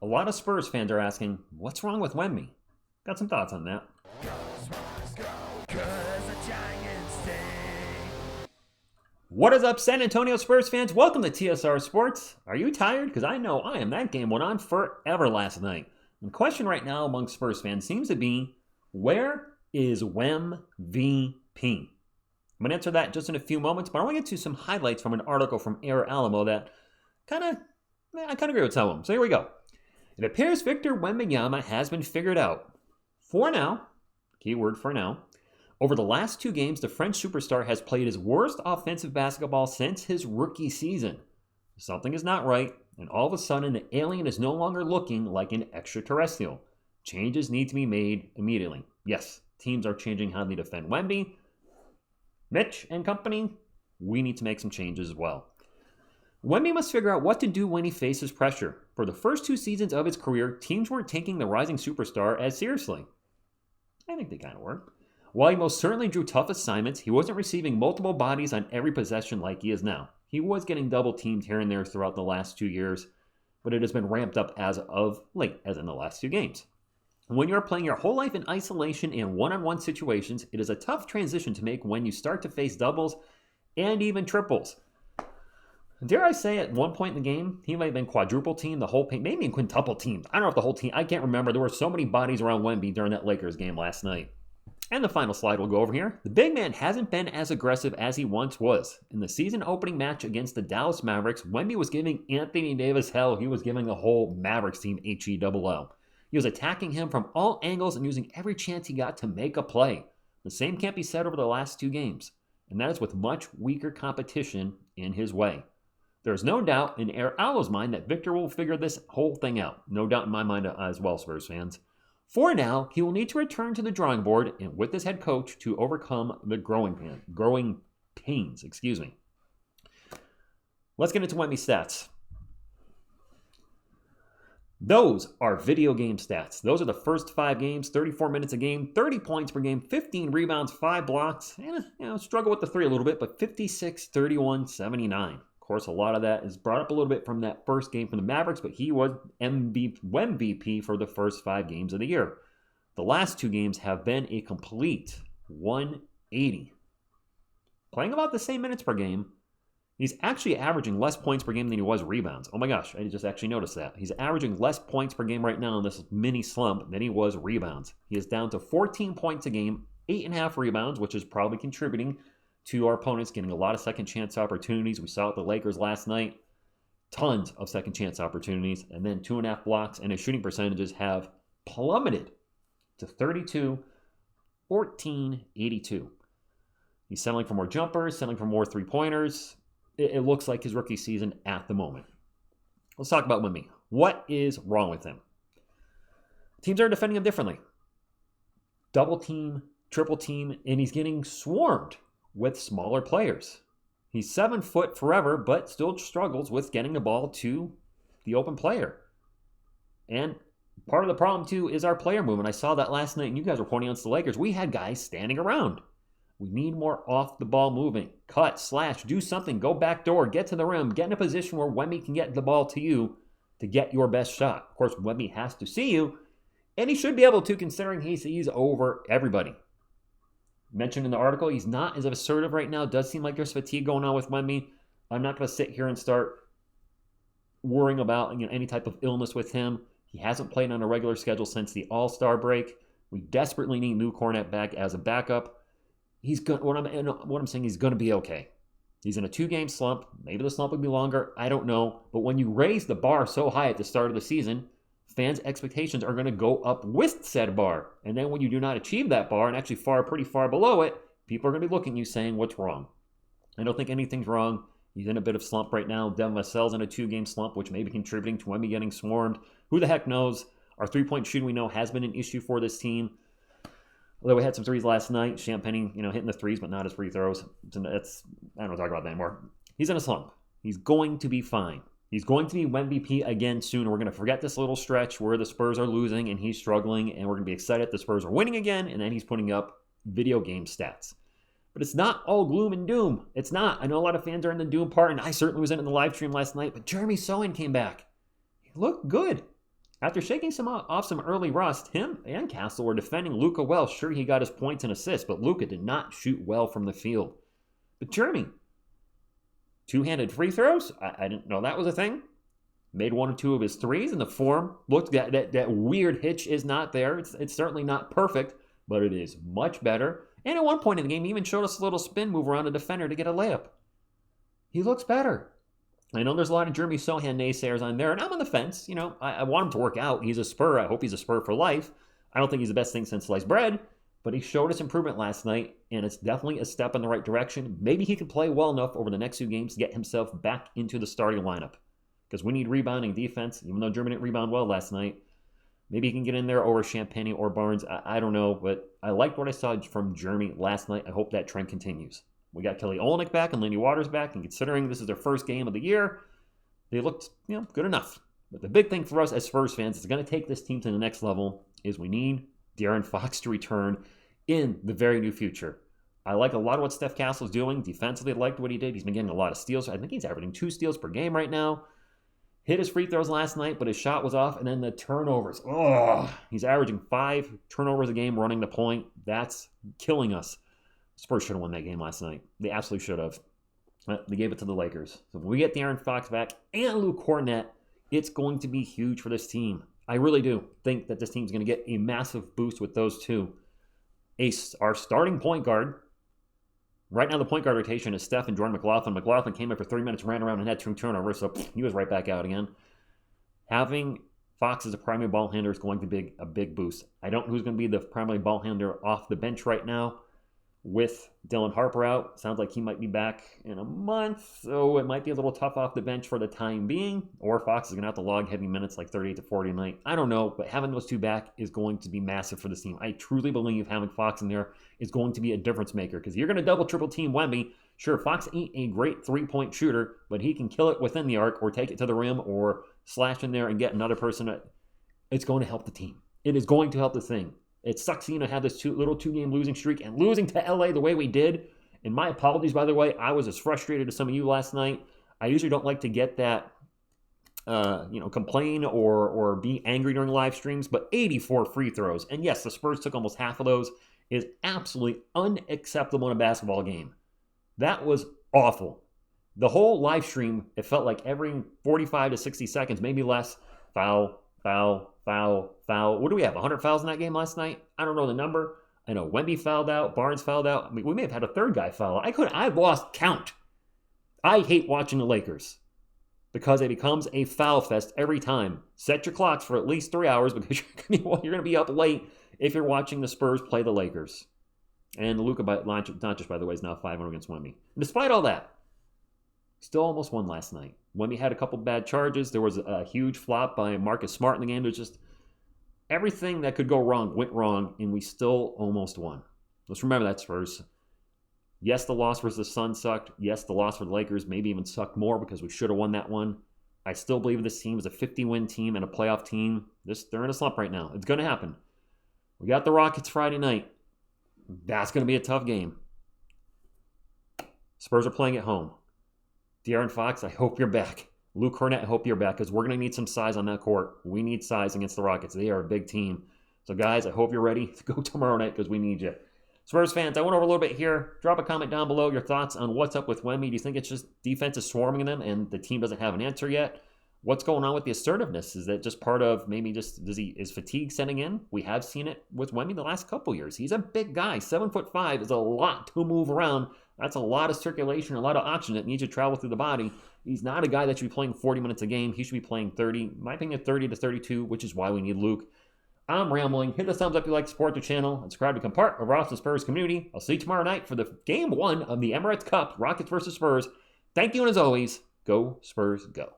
A lot of Spurs fans are asking, what's wrong with Wemby? Got some thoughts on that. What is up, San Antonio Spurs fans? Welcome to TSR Sports. Are you tired? Because I know I am. That game went on forever last night. And the question right now among Spurs fans seems to be, where is Wemby? I'm going to answer that just in a few moments, but I want to get to some highlights from an article from Air Alamo that I agree with some of them. So here we go. It appears Victor Wembanyama has been figured out. For now, keyword for now, over the last 2 games, the French superstar has played his worst offensive basketball since his rookie season. Something is not right, and all of a sudden, the alien is no longer looking like an extraterrestrial. Changes need to be made immediately. Yes, teams are changing how they defend Wemby. Mitch and company, we need to make some changes as well. Wemby must figure out what to do when he faces pressure. For the first 2 seasons of his career, teams weren't taking the rising superstar as seriously. I think they kind of were. While he most certainly drew tough assignments, he wasn't receiving multiple bodies on every possession like he is now. He was getting double teamed here and there throughout the last 2 years, but it has been ramped up as of late, as in the last 2 games. When you're playing your whole life in isolation and one-on-one situations, it is a tough transition to make when you start to face doubles and even triples. Dare I say, at one point in the game, he might have been quadruple teamed, the whole paint, maybe in quintuple teamed. I don't know if the whole team, I can't remember. There were so many bodies around Wemby during that Lakers game last night. And the final slide we'll go over here. The big man hasn't been as aggressive as he once was. In the season opening match against the Dallas Mavericks, Wemby was giving Anthony Davis hell. He was giving the whole Mavericks team HELL. He was attacking him from all angles and using every chance he got to make a play. The same can't be said over the last 2 games, and that is with much weaker competition in his way. There's no doubt in Air Alo's mind that Victor will figure this whole thing out. No doubt in my mind as well, Spurs fans. For now, he will need to return to the drawing board and with his head coach to overcome the growing pains. Let's get into Wemby's stats. Those are video game stats. Those are the first 5 games, 34 minutes a game, 30 points per game, 15 rebounds, 5 blocks, and struggle with the 3 a little bit, but 56, 31, 79. Of course, a lot of that is brought up a little bit from that first game from the Mavericks, but he was MVP for the first 5 games of the year. The last 2 games have been a complete 180. Playing about the same minutes per game, he's actually averaging less points per game than he was rebounds. Oh my gosh, I just actually noticed that. He's averaging less points per game right now in this mini slump than he was rebounds. He is down to 14 points a game, 8.5 rebounds, which is probably contributing to our opponents getting a lot of second chance opportunities. We saw it the Lakers last night. Tons of second chance opportunities. And then 2.5 blocks, and his shooting percentages have plummeted to 32, 14, 82. He's settling for more jumpers, settling for more 3-pointers. It looks like his rookie season at the moment. Let's talk about Wemby. What is wrong with him? Teams are defending him differently. Double team, triple team, and he's getting swarmed with smaller players. He's 7 foot forever, but still struggles with getting the ball to the open player. And part of the problem, too, is our player movement. I saw that last night, and you guys were pointing against the Lakers. We had guys standing around. We need more off-the-ball movement. Cut, slash, do something. Go back door, get to the rim, get in a position where Wemby can get the ball to you to get your best shot. Of course, Wemby has to see you, and he should be able to, considering he sees over everybody. Mentioned in the article, he's not as assertive right now. It does seem like there's fatigue going on with Wemby. I'm not going to sit here and start worrying about any type of illness with him. He hasn't played on a regular schedule since the All-Star break. We desperately need Lou Kornet back as a backup. What I'm saying, he's going to be okay. He's in a 2-game slump. Maybe the slump will be longer. I don't know. But when you raise the bar so high at the start of the season, fans' expectations are going to go up with said bar. And then when you do not achieve that bar and actually pretty far below it, people are going to be looking at you saying, what's wrong? I don't think anything's wrong. He's in a bit of slump right now. Devin Vassell's in a 2-game slump, which may be contributing to Wemby getting swarmed. Who the heck knows? Our 3-point shooting, we know, has been an issue for this team. Although we had some threes last night. Champagne, hitting the threes, but not his free throws. I don't want to talk about that anymore. He's in a slump. He's going to be fine. He's going to be MVP again soon. We're going to forget this little stretch where the Spurs are losing and he's struggling, and we're going to be excited the Spurs are winning again, and then he's putting up video game stats. But it's not all gloom and doom. It's not. I know a lot of fans are in the doom part, and I certainly was in the live stream last night, but Jeremy Sochan came back. He looked good. After shaking off some early rust, him and Castle were defending Luka well. Sure, he got his points and assists, but Luka did not shoot well from the field. But Jeremy, two-handed free throws? I didn't know that was a thing. Made 1 or 2 of his threes, and the form looked, that weird hitch is not there. It's certainly not perfect, but it is much better. And at one point in the game, he even showed us a little spin move around a defender to get a layup. He looks better. I know there's a lot of Jeremy Sochan naysayers on there, and I'm on the fence. You know, I want him to work out. He's a Spur. I hope he's a Spur for life. I don't think he's the best thing since sliced bread, but he showed us improvement last night, and it's definitely a step in the right direction. Maybe he can play well enough over the next 2 games to get himself back into the starting lineup, because we need rebounding defense, even though Jeremy didn't rebound well last night. Maybe he can get in there over Champagne or Barnes. I don't know, but I liked what I saw from Jeremy last night. I hope that trend continues. We got Kelly Olynyk back and Laney Waters back, and considering this is their first game of the year, they looked, good enough. But the big thing for us as Spurs fans is going to take this team to the next level is we need De'Aaron Fox to return in the very near future. I like a lot of what Steph Castle is doing. Defensively, I liked what he did. He's been getting a lot of steals. I think he's averaging 2 steals per game right now. Hit his free throws last night, but his shot was off. And then the turnovers. He's averaging 5 turnovers a game running the point. That's killing us. Spurs should have won that game last night. They absolutely should have. They gave it to the Lakers. So when we get De'Aaron Fox back and Luke Kornet, it's going to be huge for this team. I really do think that this team's going to get a massive boost with those two. Our starting point guard. Right now, the point guard rotation is Steph and Jordan McLaughlin. McLaughlin came in for 3 minutes, ran around, and had 2 turnovers, so he was right back out again. Having Fox as a primary ball handler is going to be a big boost. I don't know who's going to be the primary ball handler off the bench right now. With Dylan Harper out, sounds like he might be back in a month, so it might be a little tough off the bench for the time being. Or Fox is going to have to log heavy minutes like 38 to 40 a night. I don't know, but having those 2 back is going to be massive for this team. I truly believe having Fox in there is going to be a difference maker, because you're going to double, triple team Wemby. Sure, Fox ain't a great 3-point shooter, but he can kill it within the arc or take it to the rim or slash in there and get another person. It's going to help the team. It is going to help the thing. It sucks, to have this 2-game losing streak and losing to LA the way we did. And my apologies, by the way. I was as frustrated as some of you last night. I usually don't like to get that, complain or be angry during live streams. But 84 free throws, and yes, the Spurs took almost half of those, is absolutely unacceptable in a basketball game. That was awful. The whole live stream, it felt like every 45 to 60 seconds, maybe less, foul. What do we have, 100 fouls in that game last night? I don't know the number. I know Wemby fouled out, Barnes fouled out. I mean, we may have had a 3rd guy foul out. I've lost count. I hate watching the Lakers because it becomes a foul fest every time. Set your clocks for at least 3 hours, because you're going to be up late if you're watching the Spurs play the Lakers. And Luka Doncic, by the way, is now 5-0 against Wemby. And despite all that, still almost won last night. Wemby had a couple bad charges. There was a huge flop by Marcus Smart in the game. There's just everything that could go wrong went wrong, and we still almost won. Let's remember that, Spurs. Yes, the loss versus the Suns sucked. Yes, the loss for the Lakers maybe even sucked more, because we should have won that one. I still believe this team is a 50-win team and a playoff team. They're in a slump right now. It's going to happen. We got the Rockets Friday night. That's going to be a tough game. Spurs are playing at home. De'Aaron Fox, I hope you're back. Luke Kornet, I hope you're back, because we're going to need some size on that court. We need size against the Rockets. They are a big team. So, guys, I hope you're ready to go tomorrow night, because we need you. Spurs fans, I went over a little bit here. Drop a comment down below your thoughts on what's up with Wemby. Do you think it's just defense is swarming them and the team doesn't have an answer yet? What's going on with the assertiveness? Is that just part of maybe just is fatigue setting in? We have seen it with Wemby the last couple years. He's a big guy. 7'5" is a lot to move around. That's a lot of circulation, a lot of oxygen that needs to travel through the body. He's not a guy that should be playing 40 minutes a game. He should be playing 30, in my opinion, 30 to 32, which is why we need Luke. I'm rambling. Hit the thumbs up if you like to support the channel. And subscribe to become part of Austin Spurs community. I'll see you tomorrow night for the Game 1 of the Emirates Cup, Rockets versus Spurs. Thank you, and as always, go Spurs, go.